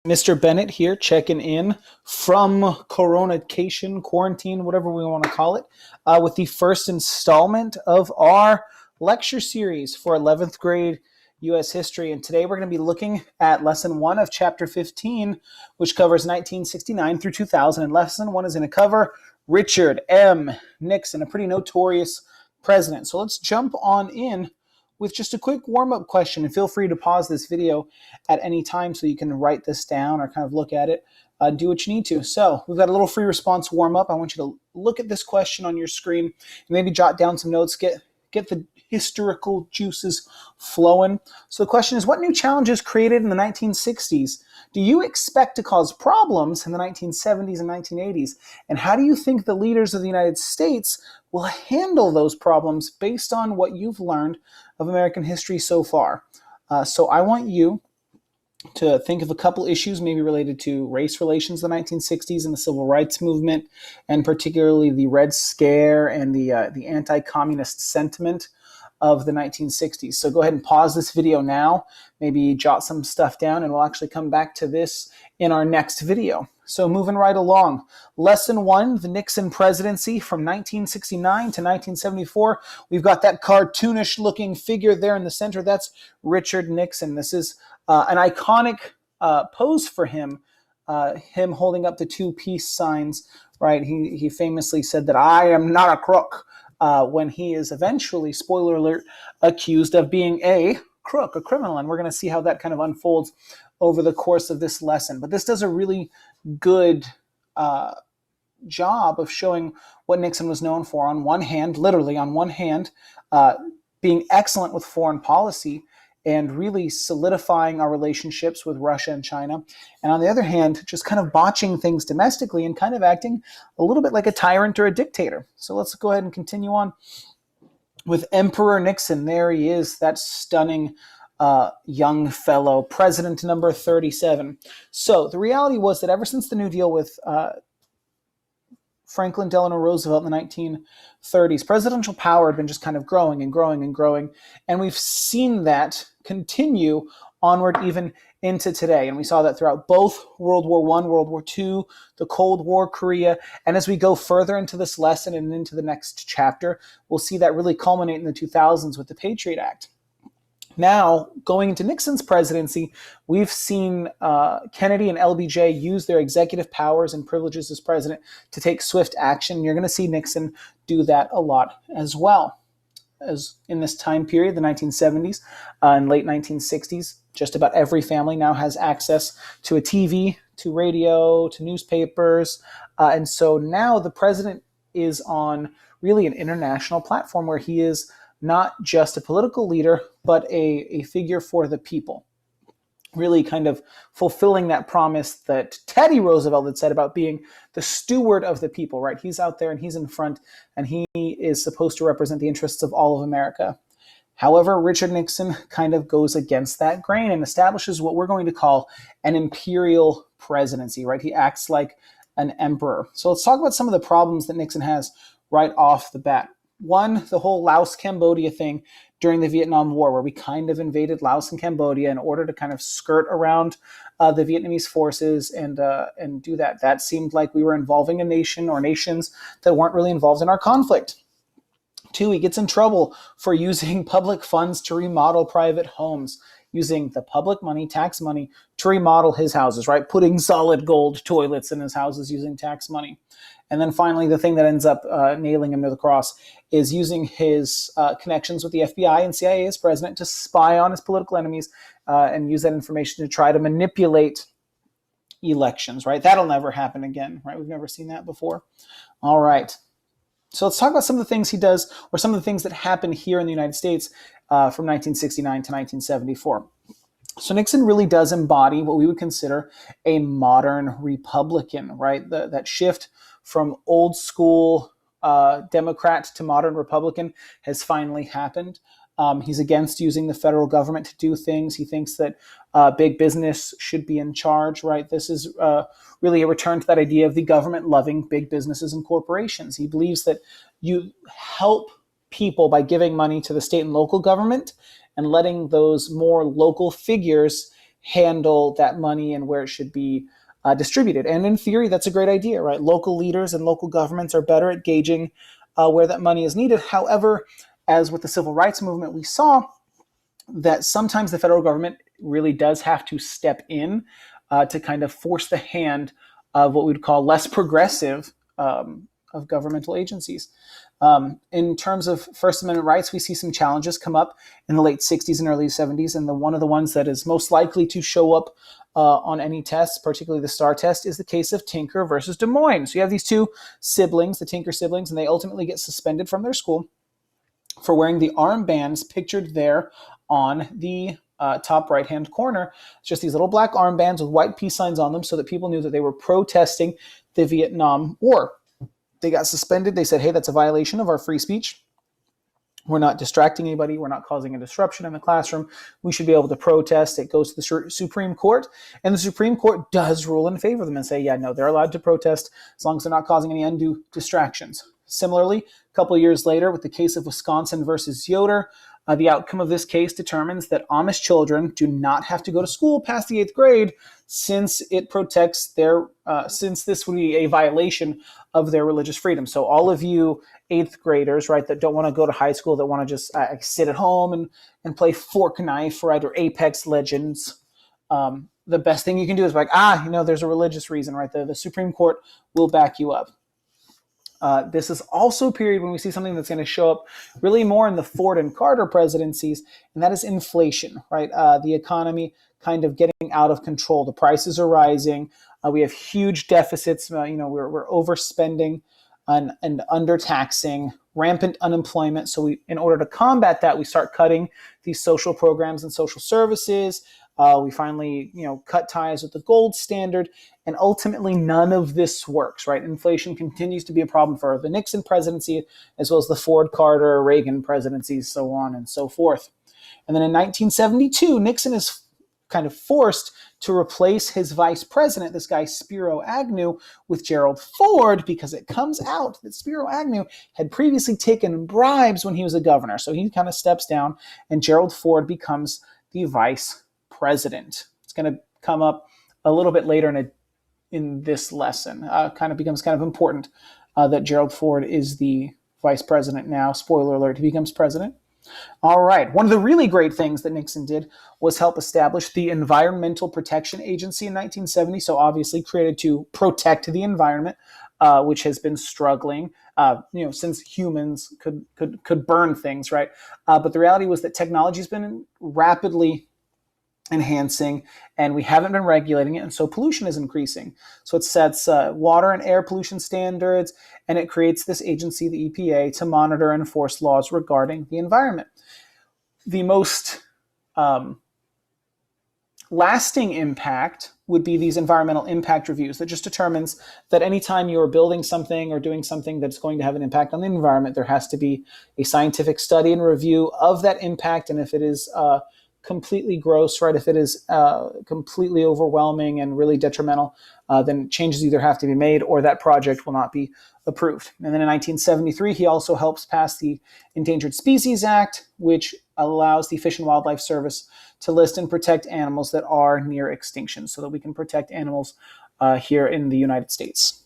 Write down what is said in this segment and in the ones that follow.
Mr. Bennett here, checking in from Coronation, quarantine, whatever we want to call it, with the first installment of our lecture series for 11th grade U.S. history. And today we're going to be looking at lesson 1 of chapter 15, which covers 1969 through 2000. And lesson 1 is going to cover Richard M. Nixon, a pretty notorious president. So let's jump on in with just a quick warm-up question, and feel free to pause this video at any time so you can write this down or kind of look at it, do what you need to. So we've got a little free response warm-up. I want you to look at this question on your screen and maybe jot down some notes, get the historical juices flowing. So the question is, what new challenges created in the 1960s do you expect to cause problems in the 1970s and 1980s? And how do you think the leaders of the United States will handle those problems based on what you've learned of American history so far? So I want you to think of a couple issues maybe related to race relations in the 1960s and the civil rights movement, and particularly the Red Scare and the anti-communist sentiment of the 1960s. So go ahead and pause this video now, maybe jot some stuff down, and we'll actually come back to this in our next video. So moving right along, lesson 1, the Nixon Presidency from 1969 to 1974. We've got that cartoonish looking figure there in the center. That's Richard Nixon. This is an iconic pose for him, him holding up the two peace signs, right? He famously said that I am not a crook, when he is eventually, spoiler alert, accused of being a crook, a criminal. And we're going to see how that kind of unfolds over the course of this lesson. But this does a really good job of showing what Nixon was known for. On one hand, literally on one hand, being excellent with foreign policy and really solidifying our relationships with Russia and China. And on the other hand, just kind of botching things domestically and kind of acting a little bit like a tyrant or a dictator. So let's go ahead and continue on with Emperor Nixon. There he is, that stunning young fellow, president number 37. So the reality was that ever since the New Deal with Franklin Delano Roosevelt in the 1930s, presidential power had been just kind of growing and growing and growing. And we've seen that continue onward even into today. And we saw that throughout both World War I, World War II, the Cold War, Korea. And as we go further into this lesson and into the next chapter, we'll see that really culminate in the 2000s with the Patriot Act. Now, going into Nixon's presidency, we've seen Kennedy and LBJ use their executive powers and privileges as president to take swift action. You're going to see Nixon do that a lot as well. As in this time period, the 1970s and late 1960s, just about every family now has access to a TV, to radio, to newspapers. And so now the president is on really an international platform where he is not just a political leader, but a figure for the people. Really kind of fulfilling that promise that Teddy Roosevelt had said about being the steward of the people, right? He's out there and he's in front, and he is supposed to represent the interests of all of America. However, Richard Nixon kind of goes against that grain and establishes what we're going to call an imperial presidency, right? He acts like an emperor. So let's talk about some of the problems that Nixon has right off the bat. One, the whole Laos, Cambodia thing during the Vietnam War, where we kind of invaded Laos and Cambodia in order to kind of skirt around the Vietnamese forces and do that. That seemed like we were involving a nation or nations that weren't really involved in our conflict. 2, he gets in trouble for using public funds to remodel private homes, using the public money, tax money, to remodel his houses, right? Putting solid gold toilets in his houses using tax money. And then finally, the thing that ends up nailing him to the cross is using his connections with the FBI and CIA as president to spy on his political enemies and use that information to try to manipulate elections, right? That'll never happen again, right? We've never seen that before. All right. So let's talk about some of the things he does, or some of the things that happen here in the United States from 1969 to 1974. So Nixon really does embody what we would consider a modern Republican, right? That shift from old school Democrat to modern Republican has finally happened. He's against using the federal government to do things. He thinks that big business should be in charge, right? This is really a return to that idea of the government loving big businesses and corporations. He believes that you help people by giving money to the state and local government and letting those more local figures handle that money and where it should be distributed. And in theory, that's a great idea, right? Local leaders and local governments are better at gauging where that money is needed. However, as with the civil rights movement, we saw that sometimes the federal government really does have to step in to kind of force the hand of what we would call less progressive of governmental agencies. In terms of First Amendment rights, we see some challenges come up in the late 60s and early 70s. And one of the ones that is most likely to show up on any tests, particularly the STAR test, is the case of Tinker versus Des Moines. So you have these two siblings, the Tinker siblings, and they ultimately get suspended from their school for wearing the armbands pictured there on the top right-hand corner. It's just these little black armbands with white peace signs on them so that people knew that they were protesting the Vietnam War. They got suspended. They said, hey, that's a violation of our free speech. We're not distracting anybody. We're not causing a disruption in the classroom. We should be able to protest. It goes to the Supreme Court, and the Supreme Court does rule in favor of them and say, yeah, no, they're allowed to protest as long as they're not causing any undue distractions. Similarly, a couple of years later, with the case of Wisconsin versus Yoder, the outcome of this case determines that Amish children do not have to go to school past the 8th grade, since it protects their, since this would be a violation of their religious freedom. So all of you 8th graders, right, that don't want to go to high school, that want to just sit at home and play Fork Knife, right, or Apex Legends, the best thing you can do is be like, there's a religious reason, right? The Supreme Court will back you up. This is also a period when we see something that's going to show up really more in the Ford and Carter presidencies, and that is inflation, right? The economy kind of getting out of control. The prices are rising. We have huge deficits. We're overspending and undertaxing, rampant unemployment. So in order to combat that, we start cutting these social programs and social services. We finally, cut ties with the gold standard, and ultimately none of this works, right? Inflation continues to be a problem for the Nixon presidency, as well as the Ford, Carter, Reagan presidencies, so on and so forth. And then in 1972, Nixon is kind of forced to replace his vice president, this guy Spiro Agnew, with Gerald Ford, because it comes out that Spiro Agnew had previously taken bribes when he was a governor. So he kind of steps down, and Gerald Ford becomes the vice president. It's going to come up a little bit later in this lesson. Becomes kind of important that Gerald Ford is the vice president now. Spoiler alert, he becomes president. All right. One of the really great things that Nixon did was help establish the Environmental Protection Agency in 1970. So obviously created to protect the environment, which has been struggling, since humans could burn things, right? But the reality was that technology has been rapidly enhancing, and we haven't been regulating it, and so pollution is increasing. So it sets water and air pollution standards, and it creates this agency, the EPA, to monitor and enforce laws regarding the environment. The most lasting impact would be these environmental impact reviews that just determines that anytime you're building something or doing something that's going to have an impact on the environment, there has to be a scientific study and review of that impact, and if it is completely gross, right? If it is completely overwhelming and really detrimental, then changes either have to be made or that project will not be approved. And then in 1973, he also helps pass the Endangered Species Act, which allows the Fish and Wildlife Service to list and protect animals that are near extinction so that we can protect animals here in the United States.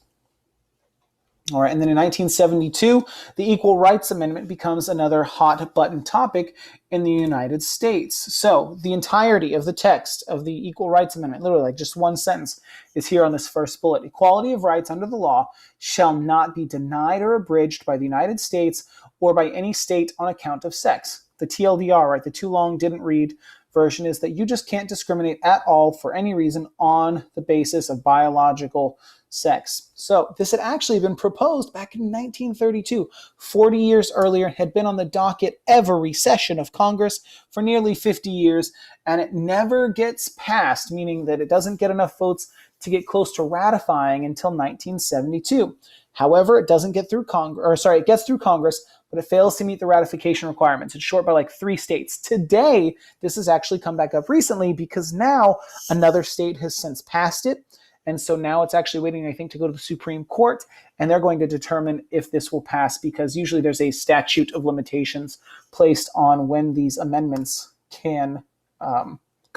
All right, and then in 1972, the Equal Rights Amendment becomes another hot button topic in the United States. So the entirety of the text of the Equal Rights Amendment, literally like just one sentence, is here on this first bullet. Equality of rights under the law shall not be denied or abridged by the United States or by any state on account of sex. The TLDR, right, the too long didn't read version, is that you just can't discriminate at all for any reason on the basis of biological sex. So this had actually been proposed back in 1932, 40 years earlier, had been on the docket every session of Congress for nearly 50 years, and it never gets passed, meaning that it doesn't get enough votes to get close to ratifying until 1972. However, it doesn't get through Congress, it gets through Congress, but it fails to meet the ratification requirements. It's short by like 3 states. Today, this has actually come back up recently because now another state has since passed it. And so now it's actually waiting, I think, to go to the Supreme Court, and they're going to determine if this will pass, because usually there's a statute of limitations placed on when these amendments can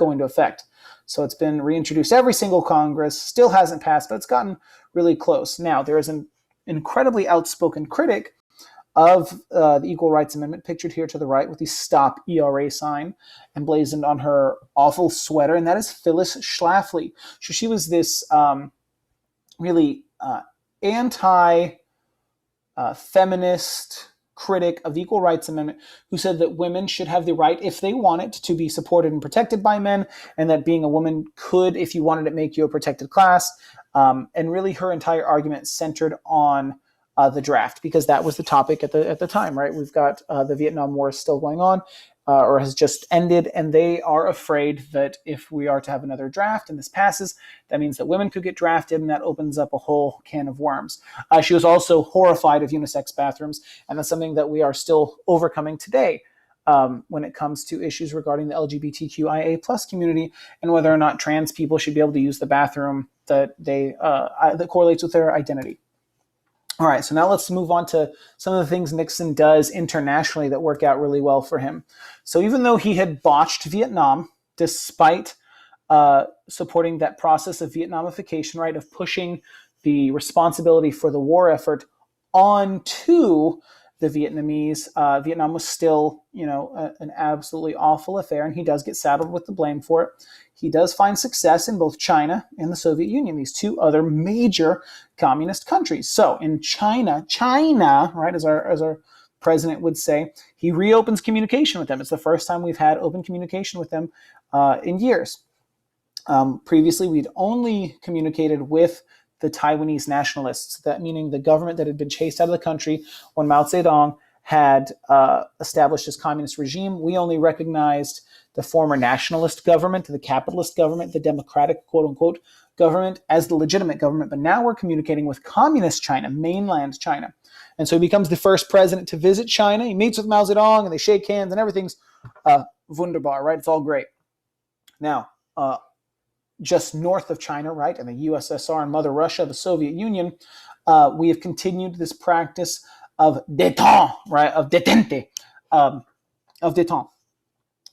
go into effect. So it's been reintroduced every single Congress, still hasn't passed, but it's gotten really close. Now, there is an incredibly outspoken critic of the Equal Rights Amendment, pictured here to the right with the Stop ERA sign emblazoned on her awful sweater, and that is Phyllis Schlafly. So she was this really anti-feminist critic of the Equal Rights Amendment who said that women should have the right, if they want it, to be supported and protected by men, and that being a woman could, if you wanted it, make you a protected class. And really her entire argument centered on the draft, because that was the topic at the time, right? We've got the Vietnam War is still going on, or has just ended, and they are afraid that if we are to have another draft and this passes, that means that women could get drafted, and that opens up a whole can of worms. She was also horrified of unisex bathrooms, and that's something that we are still overcoming today when it comes to issues regarding the LGBTQIA plus community and whether or not trans people should be able to use the bathroom that correlates with their identity. All right, so now let's move on to some of the things Nixon does internationally that work out really well for him. So even though he had botched Vietnam, despite supporting that process of Vietnamification, right, of pushing the responsibility for the war effort onto the Vietnamese, Vietnam was still, an absolutely awful affair, and he does get saddled with the blame for it. He does find success in both China and the Soviet Union, these two other major communist countries. So in China, right, as our president would say, he reopens communication with them. It's the first time we've had open communication with them in years. Previously, we'd only communicated with the Taiwanese nationalists, that meaning the government that had been chased out of the country when Mao Zedong had established his communist regime. We only recognized the former nationalist government, the capitalist government, the democratic, quote-unquote, government as the legitimate government. But now we're communicating with communist China, mainland China. And so he becomes the first president to visit China. He meets with Mao Zedong, and they shake hands, and everything's wunderbar, right? It's all great. Now, just north of China, right, and the USSR and Mother Russia, the Soviet Union, we have continued this practice of détente, right, of détente,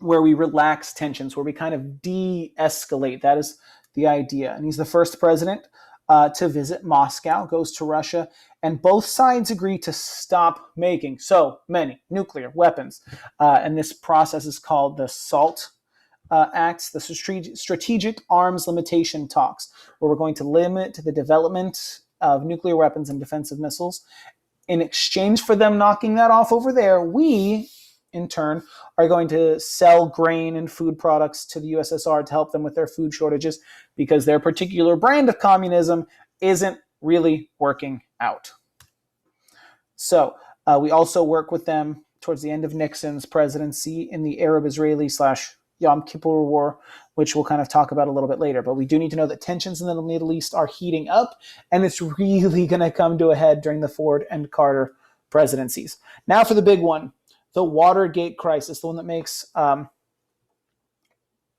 where we relax tensions, where we kind of de-escalate. That is the idea. And he's the first president to visit Moscow, goes to Russia, and both sides agree to stop making so many nuclear weapons. And this process is called the SALT Acts, the Strategic Arms Limitation Talks, where we're going to limit the development of nuclear weapons and defensive missiles. In exchange for them knocking that off over there, we, in turn, are going to sell grain and food products to the USSR to help them with their food shortages, because their particular brand of communism isn't really working out. So we also work with them towards the end of Nixon's presidency in the Arab-Israeli / Yom Kippur War, which we'll kind of talk about a little bit later. But we do need to know that tensions in the Middle East are heating up, and it's really going to come to a head during the Ford and Carter presidencies. Now for the big one, the Watergate crisis, the one that makes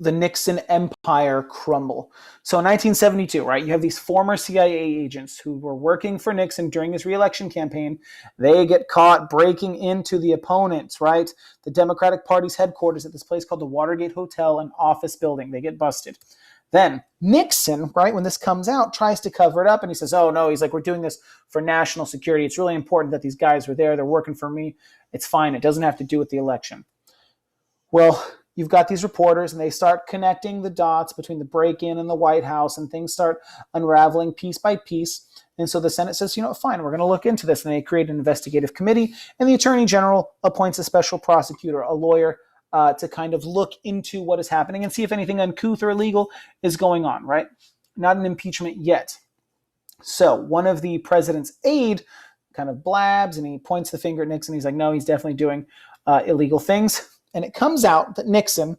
the Nixon empire crumble. So in 1972, right, you have these former CIA agents who were working for Nixon during his re-election campaign. They get caught breaking into the opponents, right, the Democratic Party's headquarters at this place called the Watergate Hotel and Office Building. They get busted. Then Nixon, right, when this comes out, tries to cover it up, and he says, oh, no, he's like, we're doing this for national security. It's really important that these guys were there. They're working for me. It's fine. It doesn't have to do with the election. Well, you've got these reporters, and they start connecting the dots between the break-in and the White House, and things start unraveling piece by piece. And so the Senate says, fine, we're going to look into this. And they create an investigative committee, and the Attorney General appoints a special prosecutor, a lawyer, to kind of look into what is happening and see if anything uncouth or illegal is going on, right? Not an impeachment yet. So one of the president's aide kind of blabs, and he points the finger at Nixon. He's like, no, he's definitely doing illegal things. And it comes out that Nixon,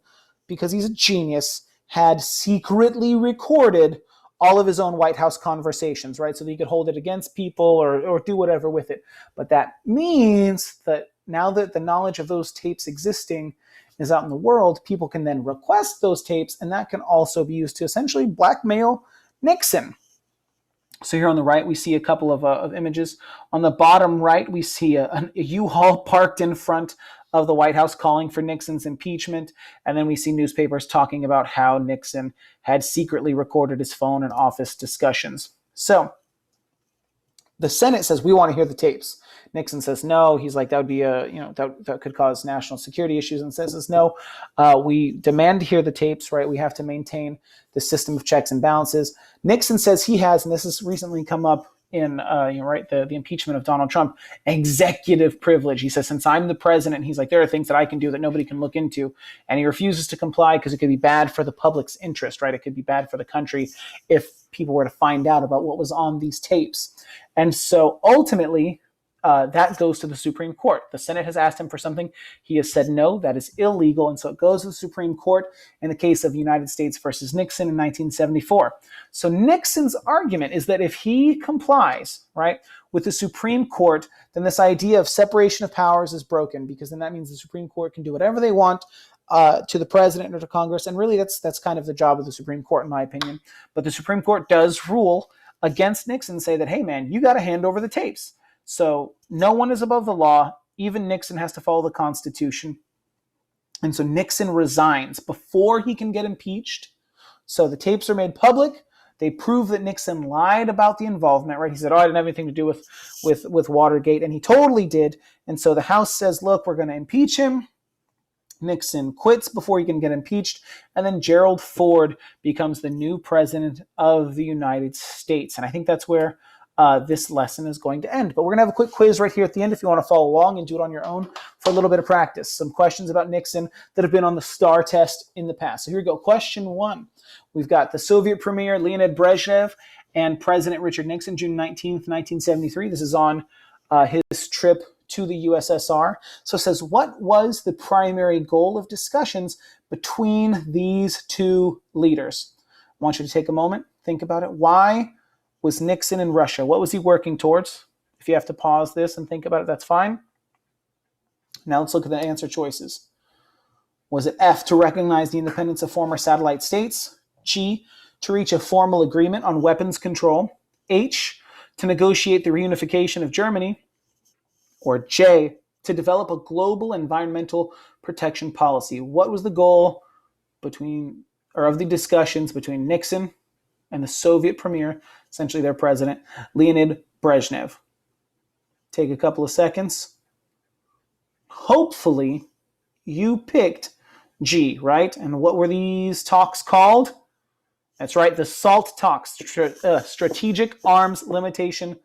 because he's a genius, had secretly recorded all of his own White House conversations, right? So that he could hold it against people or do whatever with it. But that means that now that the knowledge of those tapes existing is out in the world, people can then request those tapes, and that can also be used to essentially blackmail Nixon. So here on the right, we see a couple of images. On the bottom right, we see a U-Haul parked in front of the White House calling for Nixon's impeachment. And then we see newspapers talking about how Nixon had secretly recorded his phone in office discussions. So the Senate says, we want to hear the tapes. Nixon says no. He's like, that would be that could cause national security issues. And says no, we demand to hear the tapes, right? We have to maintain the system of checks and balances. Nixon says he has, and this has recently come up in the impeachment of Donald Trump, executive privilege. He says, since I'm the president, he's like, there are things that I can do that nobody can look into. And he refuses to comply because it could be bad for the public's interest, right? It could be bad for the country if people were to find out about what was on these tapes. And so ultimately, that goes to the Supreme Court. The Senate has asked him for something. He has said no, that is illegal. And so it goes to the Supreme Court in the case of United States versus Nixon in 1974. So Nixon's argument is that if he complies, right, with the Supreme Court, then this idea of separation of powers is broken, because then that means the Supreme Court can do whatever they want to the president or to Congress. And really, that's kind of the job of the Supreme Court, in my opinion. But the Supreme Court does rule against Nixon, say that, hey, man, you got to hand over the tapes. So no one is above the law. Even Nixon has to follow the Constitution. And so Nixon resigns before he can get impeached. So the tapes are made public. They prove that Nixon lied about the involvement, right? He said, I didn't have anything to do with Watergate. And he totally did. And so the House says, look, we're going to impeach him. Nixon quits before he can get impeached. And then Gerald Ford becomes the new president of the United States. And I think that's where this lesson is going to end. But we're going to have a quick quiz right here at the end if you want to follow along and do it on your own for a little bit of practice. Some questions about Nixon that have been on the STAR test in the past. So here we go. Question 1. We've got the Soviet Premier Leonid Brezhnev and President Richard Nixon, June 19th, 1973. This is on his trip to the USSR. So it says, what was the primary goal of discussions between these two leaders? I want you to take a moment, think about it. Why was Nixon in Russia? What was he working towards? If you have to pause this and think about it, that's fine. Now let's look at the answer choices. Was it F, to recognize the independence of former satellite states? G, to reach a formal agreement on weapons control? H, to negotiate the reunification of Germany? Or J, to develop a global environmental protection policy? What was the goal of the discussions between Nixon and the Soviet premier, essentially their president, Leonid Brezhnev? Take a couple of seconds. Hopefully, you picked G, right? And what were these talks called? That's right, the SALT talks, Strategic Arms Limitation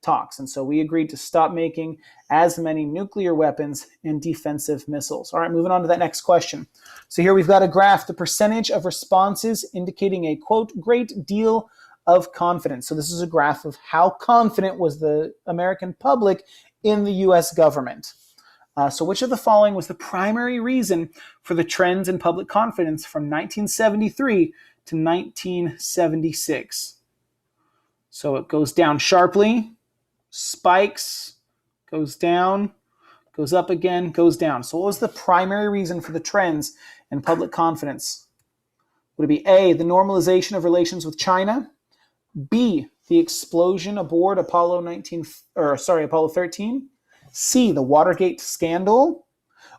talks. And so we agreed to stop making as many nuclear weapons and defensive missiles. All right, moving on to that next question. So here we've got a graph, the percentage of responses indicating a, quote, great deal of confidence. So this is a graph of how confident was the American public in the U.S. government. So which of the following was the primary reason for the trends in public confidence from 1973 to 1976? So it goes down sharply, spikes, goes down, goes up again, goes down. So what was the primary reason for the trends in public confidence? Would it be A, the normalization of relations with China? B, the explosion aboard Apollo 13? C, the Watergate scandal?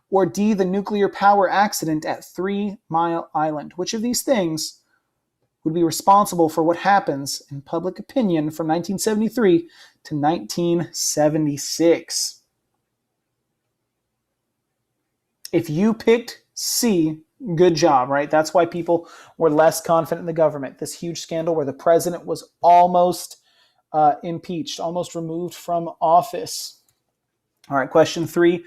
Or D, the nuclear power accident at 3 Mile Island? Which of these things would be responsible for what happens in public opinion from 1973 to 1976? If you picked C, good job, right? That's why people were less confident in the government. This huge scandal where the president was almost impeached, almost removed from office. All right, question 3.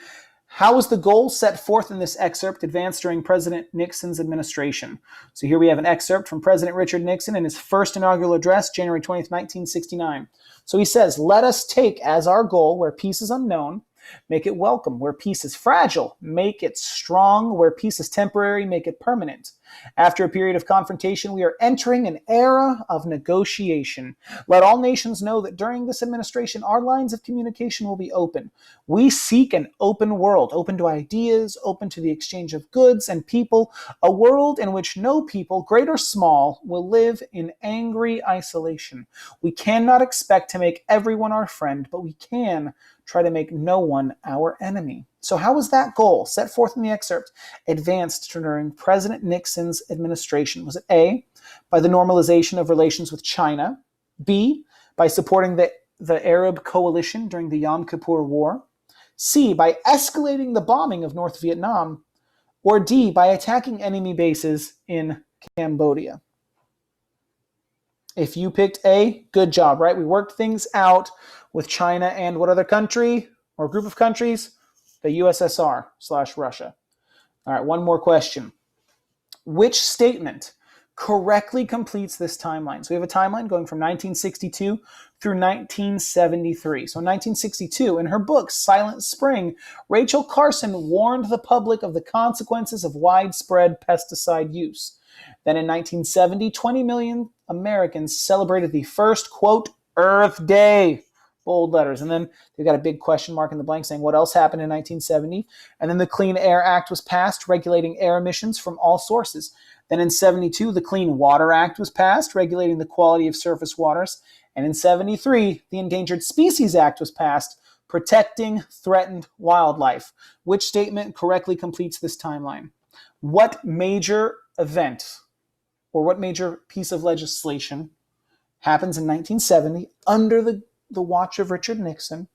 How was the goal set forth in this excerpt advanced during President Nixon's administration? So here we have an excerpt from President Richard Nixon in his first inaugural address, January 20th, 1969. So he says, let us take as our goal where peace is unknown, make it welcome. Where peace is fragile, make it strong. Where peace is temporary, make it permanent. After a period of confrontation, we are entering an era of negotiation. Let all nations know that during this administration, our lines of communication will be open. We seek an open world, open to ideas, open to the exchange of goods and people, a world in which no people, great or small, will live in angry isolation. We cannot expect to make everyone our friend, but we can try to make no one our enemy. So how was that goal, set forth in the excerpt, advanced during President Nixon's administration? Was it A, by the normalization of relations with China, B, by supporting the Arab coalition during the Yom Kippur War, C, by escalating the bombing of North Vietnam, or D, by attacking enemy bases in Cambodia? If you picked A, good job, right? We worked things out with China and what other country or group of countries? The USSR/Russia. All right, one more question. Which statement correctly completes this timeline? So we have a timeline going from 1962 through 1973. So in 1962, in her book, Silent Spring, Rachel Carson warned the public of the consequences of widespread pesticide use. Then in 1970, 20 million Americans celebrated the first, quote, Earth Day, bold letters. And then they've got a big question mark in the blank saying what else happened in 1970. And then the Clean Air Act was passed, regulating air emissions from all sources. Then in 72, the Clean Water Act was passed, regulating the quality of surface waters. And in 73, the Endangered Species Act was passed, protecting threatened wildlife. Which statement correctly completes this timeline? What major event or what major piece of legislation happens in 1970 under the watch of Richard Nixon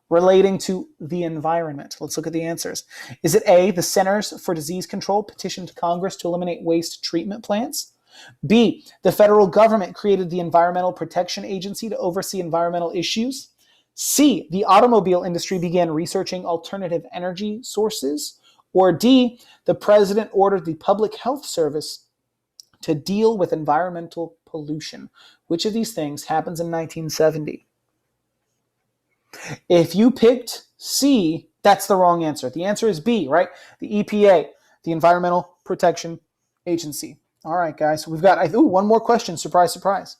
relating to the environment? Let's look at the answers. Is it A, the Centers for Disease Control petitioned Congress to eliminate waste treatment plants? B, the federal government created the Environmental Protection Agency to oversee environmental issues? C, the automobile industry began researching alternative energy sources? Or D, the president ordered the Public Health Service to deal with environmental pollution? Which of these things happens in 1970? If you picked C, that's the wrong answer. The answer is B, right? The EPA, the Environmental Protection Agency. All right, guys. We've got one more question. Surprise, surprise.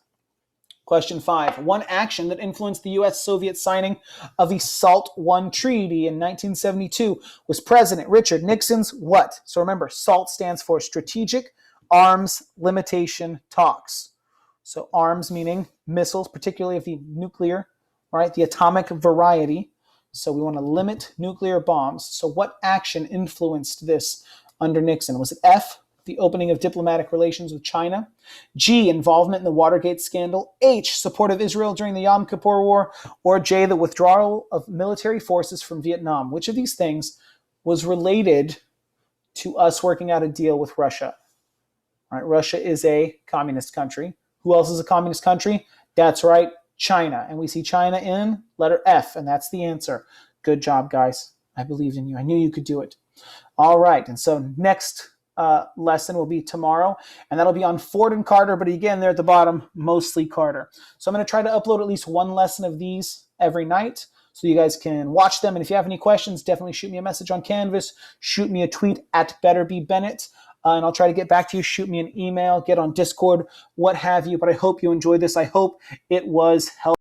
Question 5. One action that influenced the U.S.-Soviet signing of the SALT I Treaty in 1972 was President Richard Nixon's what? So remember, SALT stands for Strategic Arms Limitation Talks. So arms meaning missiles, particularly of the nuclear, right, the atomic variety. So we want to limit nuclear bombs. So what action influenced this under Nixon? Was it F, the opening of diplomatic relations with China? G, involvement in the Watergate scandal? H, support of Israel during the Yom Kippur War? Or J, the withdrawal of military forces from Vietnam? Which of these things was related to us working out a deal with Russia? All right, Russia is a communist country. Who else is a communist country? That's right, China. And we see China in letter F, and that's the answer. Good job, guys. I believed in you. I knew you could do it. All right, and so next lesson will be tomorrow, and that'll be on Ford and Carter, but again, they're at the bottom, mostly Carter. So I'm going to try to upload at least one lesson of these every night so you guys can watch them. And if you have any questions, definitely shoot me a message on Canvas, shoot me a tweet at BetterBeBennett, and I'll try to get back to you. Shoot me an email, get on Discord, what have you. But I hope you enjoyed this. I hope it was helpful.